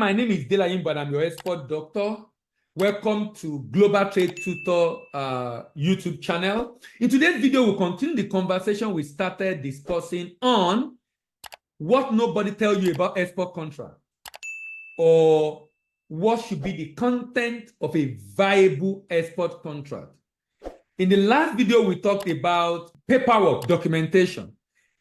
my name is Delayim, but I'm your export doctor. Welcome to Global Trade Tutor YouTube channel. In today's video, we'll continue the conversation we started discussing on what nobody tells you about export contract, or what should be the content of a viable export contract. In the last video, we talked about paperwork, documentation.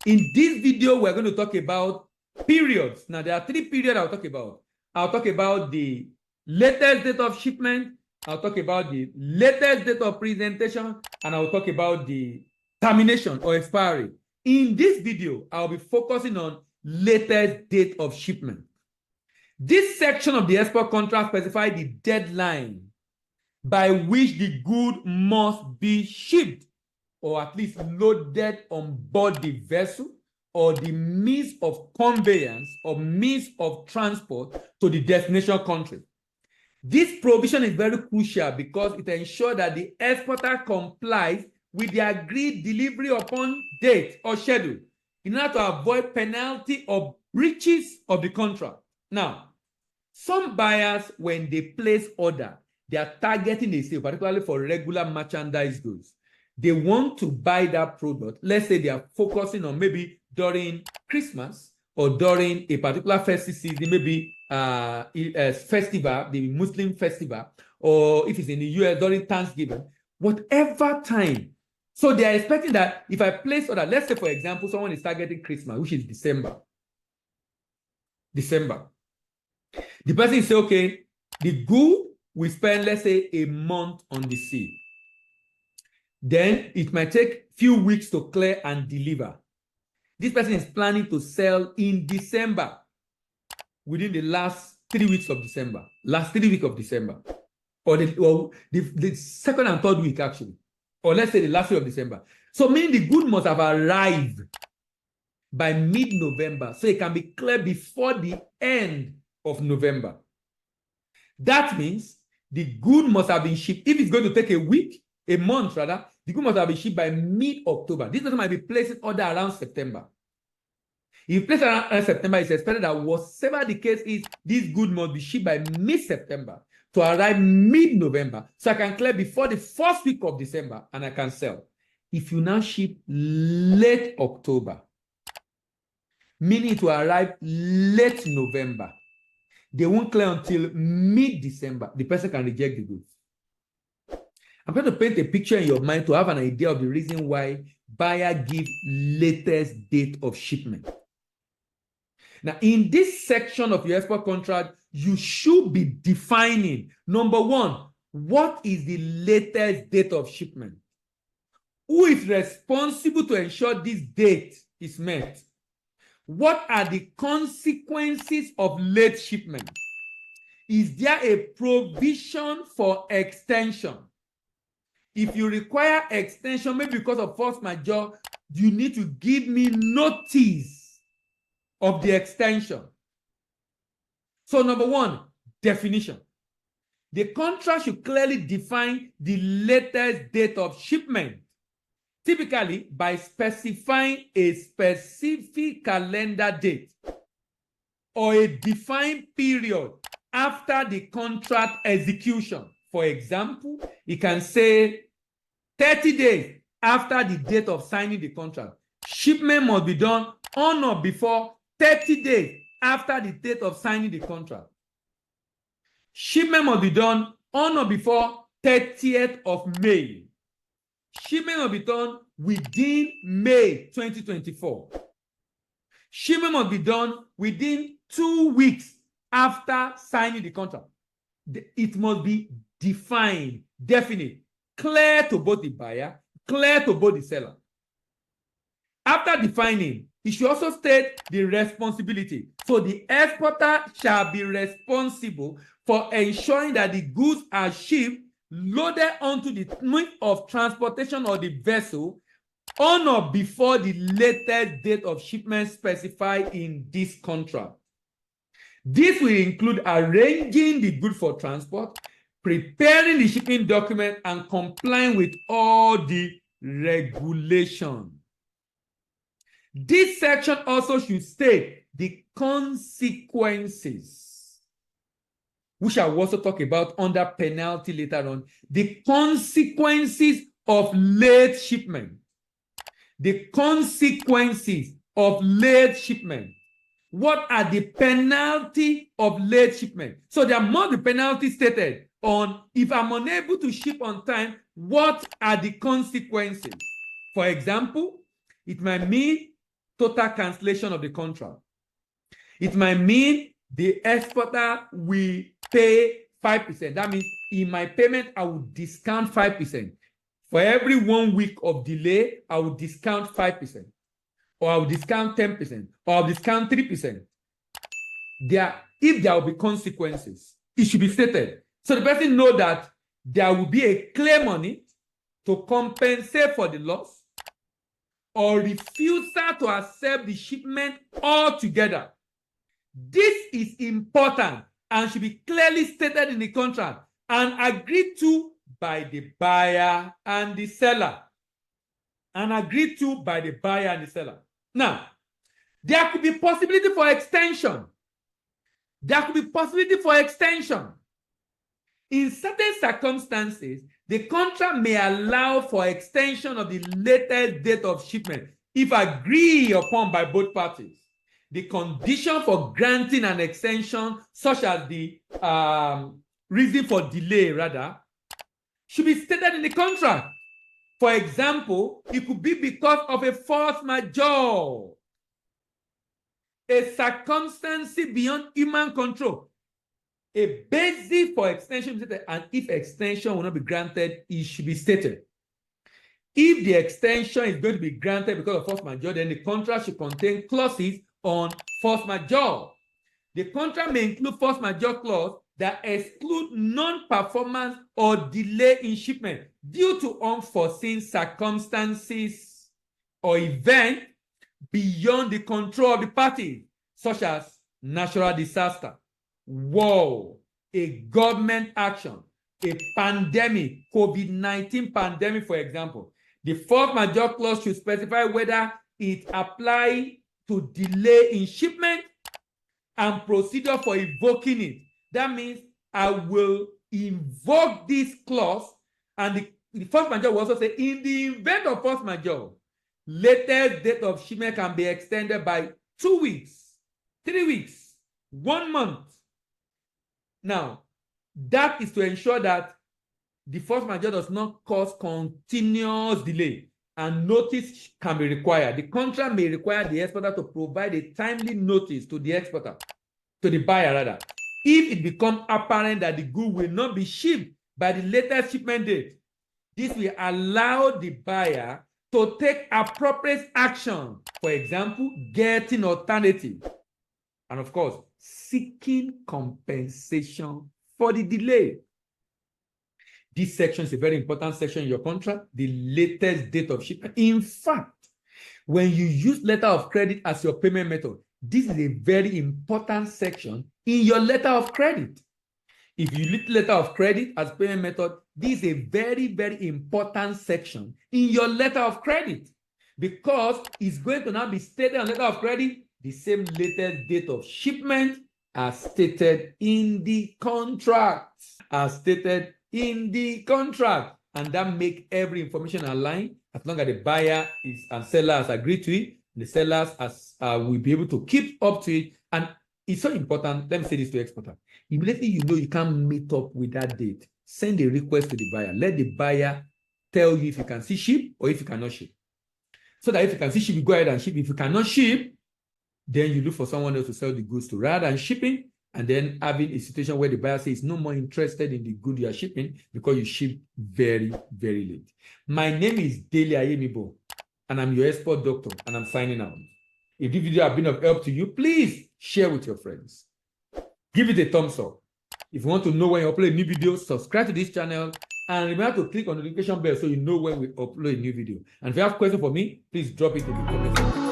In this video, we're going to talk about periods. Now, there are 3 periods I'll talk about. I'll talk about the latest date of shipment, I'll talk about the latest date of presentation, and I'll talk about the termination or expiry. In this video, I'll be focusing on latest date of shipment. This section of the export contract specifies the deadline by which the good must be shipped, or at least loaded on board the vessel or the means of conveyance or means of transport to the destination country. This provision is very crucial because it ensures that the exporter complies with the agreed delivery upon date or schedule in order to avoid penalty or breaches of the contract. Now, some buyers, when they place order, they are targeting a sale, particularly for regular merchandise goods. They want to buy that product. Let's say they are focusing on maybe during Christmas or during a particular festive season, maybe a festival, the Muslim festival, or if it's in the US during Thanksgiving, whatever time. So they are expecting that if I place order, let's say, for example, someone is targeting Christmas, which is December. The person say, okay, the good will spend, let's say, a month on the sea. Then it might take a few weeks to clear and deliver. This person is planning to sell in December, within the last 3 weeks of December, or the second and third week, actually, or let's say the last week of December. So meaning the good must have arrived by mid-November, so it can be cleared before the end of November. That means the good must have been shipped. If it's going to take a month rather, the good must have been shipped by mid-October. This person might be placing order around September. If you place around September, it's expected that whatever the case is, this good must be shipped by mid-September to arrive mid-November, so I can clear before the first week of December and I can sell. If you now ship late October, meaning it will arrive late November, they won't clear until mid-December, the person can reject the goods. I'm trying to paint a picture in your mind to have an idea of the reason why buyer gives latest date of shipment. Now, in this section of your export contract, you should be defining, number one, what is the latest date of shipment? Who is responsible to ensure this date is met? What are the consequences of late shipment? Is there a provision for extension? If you require extension, maybe because of force majeure, you need to give me notice of the extension. So number one, definition. The contract should clearly define the latest date of shipment, typically by specifying a specific calendar date or a defined period after the contract execution. For example, it can say 30 days after the date of signing the contract. Shipment must be done on or before 30 days after the date of signing the contract. Shipment must be done on or before 30th of May. Shipment must be done within May 2024. Shipment must be done within 2 weeks after signing the contract. It must be defined, definite, clear to both the buyer, clear to both the seller. After defining, it should also state the responsibility. So the exporter shall be responsible for ensuring that the goods are shipped, loaded onto the means of transportation or the vessel on or before the latest date of shipment specified in this contract. This will include arranging the goods for transport, preparing the shipping document, and complying with all the regulations. This section also should state the consequences which I will also talk about under penalty later on, the consequences of late shipment. The consequences of late shipment. What are the penalty of late shipment? So there must be penalty stated on if I'm unable to ship on time, what are the consequences? For example, it might mean total cancellation of the contract. It might mean the exporter will pay 5%. That means in my payment, I will discount 5%. For every 1 week of delay, I will discount 5%. Or I will discount 10%. Or I will discount 3%. If there will be consequences, it should be stated. So the person knows that there will be a claim on it to compensate for the loss or refusal to accept the shipment altogether. This is important and should be clearly stated in the contract and agreed to by the buyer and the seller. And agreed to by the buyer and the seller. Now, there could be possibility for extension. There could be possibility for extension. In certain circumstances, the contract may allow for extension of the latest date of shipment if agreed upon by both parties. The condition for granting an extension, such as the reason for delay, rather, should be stated in the contract. For example, it could be because of a force majeure, a circumstance beyond human control. A basis for extension, and if extension will not be granted, it should be stated. If the extension is going to be granted because of force majeure, then the contract should contain clauses on force majeure. The contract may include force majeure clause that exclude non-performance or delay in shipment due to unforeseen circumstances or events beyond the control of the parties, such as natural disaster, war, a government action, a pandemic, COVID-19 pandemic, for example. The force majeure clause should specify whether it applies to delay in shipment and procedure for invoking it. That means I will invoke this clause, and the force majeure will also say, in the event of force majeure, latest date of shipment can be extended by 2 weeks, 3 weeks, 1 month. Now, that is to ensure that the force majeure does not cause continuous delay and notice can be required. The contract may require the exporter to provide a timely notice to the exporter, to the buyer rather, if it becomes apparent that the good will not be shipped by the latest shipment date. This will allow the buyer to take appropriate action, for example, getting alternative, and of course, seeking compensation for the delay. This section is a very important section in your contract, the latest date of shipment. In fact, when you use letter of credit as your payment method, this is a very important section in your letter of credit. If you use letter of credit as payment method, this is a very, very important section in your letter of credit, because it's going to now be stated on letter of credit the same latest date of shipment as stated in the contract. As stated in the contract. And that make every information align as long as the buyer is and seller has agreed to it. The sellers will be able to keep up to it. And it's so important. Let me say this to exporter. Immediately you know you can't meet up with that date, send a request to the buyer. Let the buyer tell you if you can see ship or if you cannot ship. So that if you can see ship, you go ahead and ship. If you cannot ship, then you look for someone else to sell the goods to, rather than shipping and then having a situation where the buyer says no more interested in the good you are shipping because you ship very, very late. My name is Dele Ayemibo, and I'm your export doctor, and I'm signing out. If this video has been of help to you, please share with your friends. Give it a thumbs up. If you want to know when you upload a new video, subscribe to this channel, and remember to click on the notification bell so you know when we upload a new video. And if you have questions for me, please drop it in the comments.